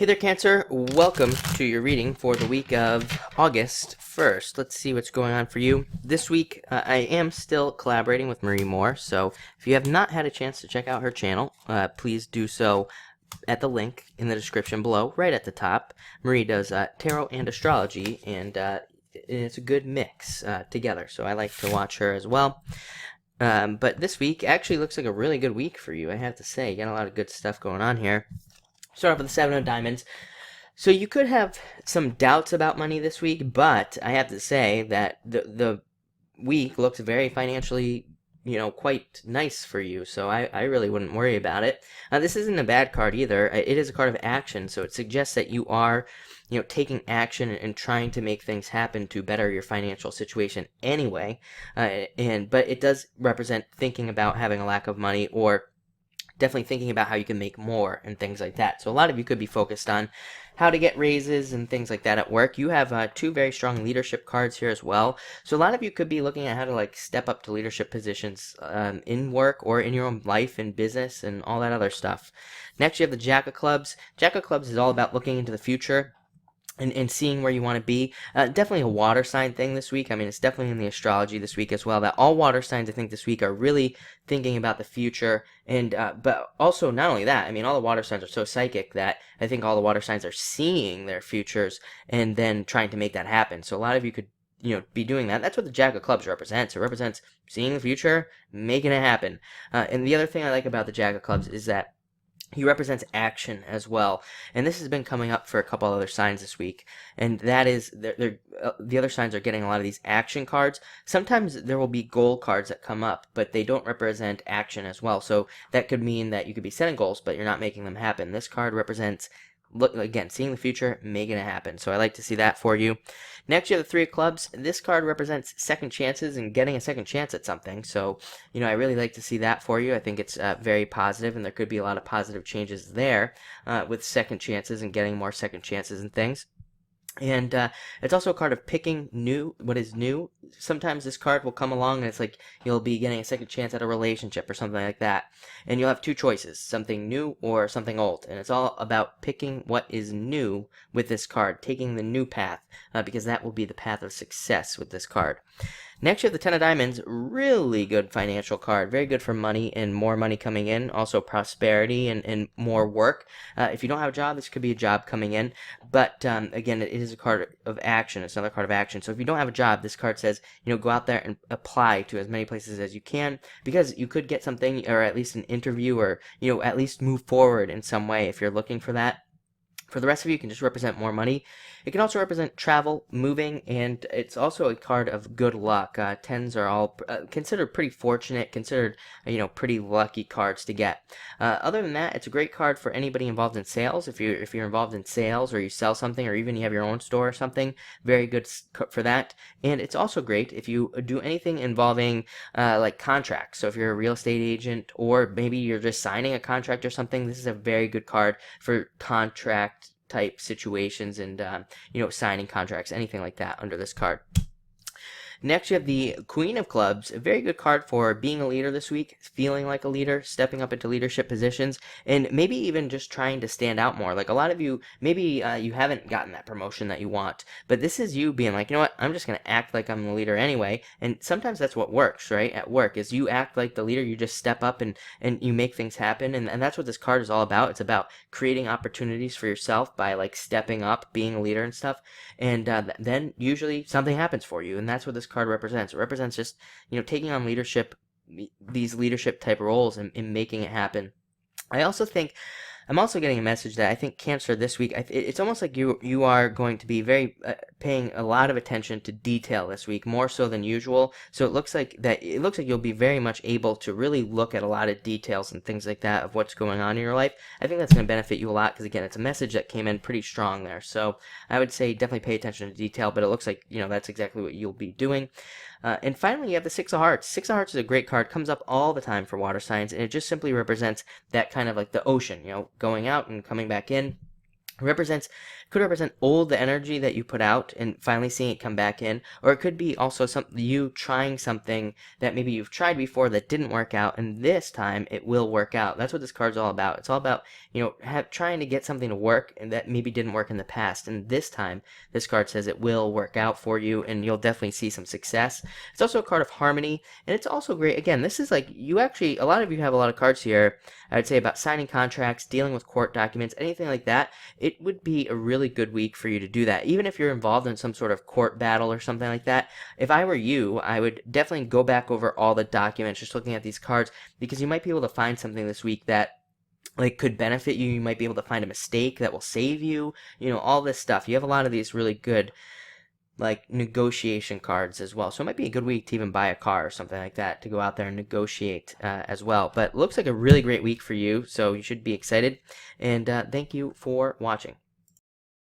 Hey there, Cancer. Welcome to your reading for the week of August 1st. Let's see what's going on for you. This week, I am still collaborating with Marie Moore, so if you have not had a chance to check out her channel, please do so at the link in the description below, right at the top. Marie does tarot and astrology, and it's a good mix together, so I like to watch her as well. But this week actually looks like a really good week for you, I have to say. You got a lot of good stuff going on here. Start off with the Seven of Diamonds. So you could have some doubts about money this week, but I have to say that the week looks very financially, quite nice for you. So I really wouldn't worry about it. This isn't a bad card either. It is a card of action, so it suggests that you are, taking action and trying to make things happen to better your financial situation anyway. But it does represent thinking about having a lack of money, or definitely thinking about how you can make more and things like that. So a lot of you could be focused on how to get raises and things like that at work. You have two very strong leadership cards here as well. So a lot of you could be looking at how to step up to leadership positions in work or in your own life and business and all that other stuff. Next, you have the Jack of Clubs. Jack of Clubs is all about looking into the future and seeing where you want to be. Definitely a water sign thing this week. I mean, it's definitely in the astrology this week as well, that all water signs, I think, this week are really thinking about the future. And but also, not only that, I mean, all the water signs are so psychic that I think all the water signs are seeing their futures and then trying to make that happen. So a lot of you could be doing that. That's what the Jack of Clubs represents. It represents seeing the future, making it happen. And the other thing I like about the Jack of Clubs is that he represents action as well, and this has been coming up for a couple other signs this week, and that is the other signs are getting a lot of these action cards. Sometimes there will be goal cards that come up, but they don't represent action as well, so that could mean that you could be setting goals, but you're not making them happen. This card represents, look, again, seeing the future, making it happen. So I like to see that for you. Next, you have the Three of Clubs. This card represents second chances and getting a second chance at something. So, I really like to see that for you. I think it's very positive, and there could be a lot of positive changes there with second chances and getting more second chances and things. And it's also a card of picking what is new. Sometimes this card will come along and it's like you'll be getting a second chance at a relationship or something like that. And you'll have two choices, something new or something old. And it's all about picking what is new with this card, taking the new path, because that will be the path of success with this card. Next, you have the Ten of Diamonds. Really good financial card. Very good for money and more money coming in. Also prosperity and more work. If you don't have a job, this could be a job coming in. But again, it is a card of action. It's another card of action. So if you don't have a job, this card says, go out there and apply to as many places as you can, because you could get something, or at least an interview, or at least move forward in some way if you're looking for that. For the rest of you, it can just represent more money. It can also represent travel, moving, and it's also a card of good luck. Tens are all considered pretty fortunate, considered, pretty lucky cards to get. Other than that, it's a great card for anybody involved in sales. If you're involved in sales, or you sell something, or even you have your own store or something, very good for that. And it's also great if you do anything involving like contracts. So if you're a real estate agent, or maybe you're just signing a contract or something, this is a very good card for contract type situations and signing contracts, anything like that under this card. Next, you have the Queen of Clubs, a very good card for being a leader this week, feeling like a leader, stepping up into leadership positions, and maybe even just trying to stand out more. Like a lot of you, maybe you haven't gotten that promotion that you want, but this is you being like, you know what, I'm just going to act like I'm the leader anyway, and sometimes that's what works, right? At work, is you act like the leader, you just step up and you make things happen, and that's what this card is all about. It's about creating opportunities for yourself by stepping up, being a leader and stuff, and then usually something happens for you, and that's what this card represents. It represents just taking on leadership, these leadership type roles, and making it happen. I'm also getting a message that I think Cancer this week, it's almost like you are going to be very paying a lot of attention to detail this week, more so than usual. So it looks like you'll be very much able to really look at a lot of details and things like that of what's going on in your life. I think that's going to benefit you a lot, because again, it's a message that came in pretty strong there. So I would say definitely pay attention to detail, but it looks like that's exactly what you'll be doing. And finally, you have the Six of Hearts. Six of Hearts is a great card. Comes up all the time for water signs, and it just simply represents that kind of like the ocean, going out and coming back in. could represent old energy that you put out and finally seeing it come back in, or it could be also you trying something that maybe you've tried before that didn't work out, and this time it will work out. That's what this card's all about. It's all about, trying to get something to work and that maybe didn't work in the past, and this time this card says it will work out for you and you'll definitely see some success. It's also a card of harmony, and it's also great. Again, this is like, a lot of you have a lot of cards here, I would say, about signing contracts, dealing with court documents, anything like that. It would be a really good week for you to do that. Even if you're involved in some sort of court battle or something like that, if I were you, I would definitely go back over all the documents just looking at these cards, because you might be able to find something this week that could benefit you. You might be able to find a mistake that will save you, all this stuff. You have a lot of these really good negotiation cards as well. So it might be a good week to even buy a car or something like that, to go out there and negotiate as well. But it looks like a really great week for you, so you should be excited. And thank you for watching.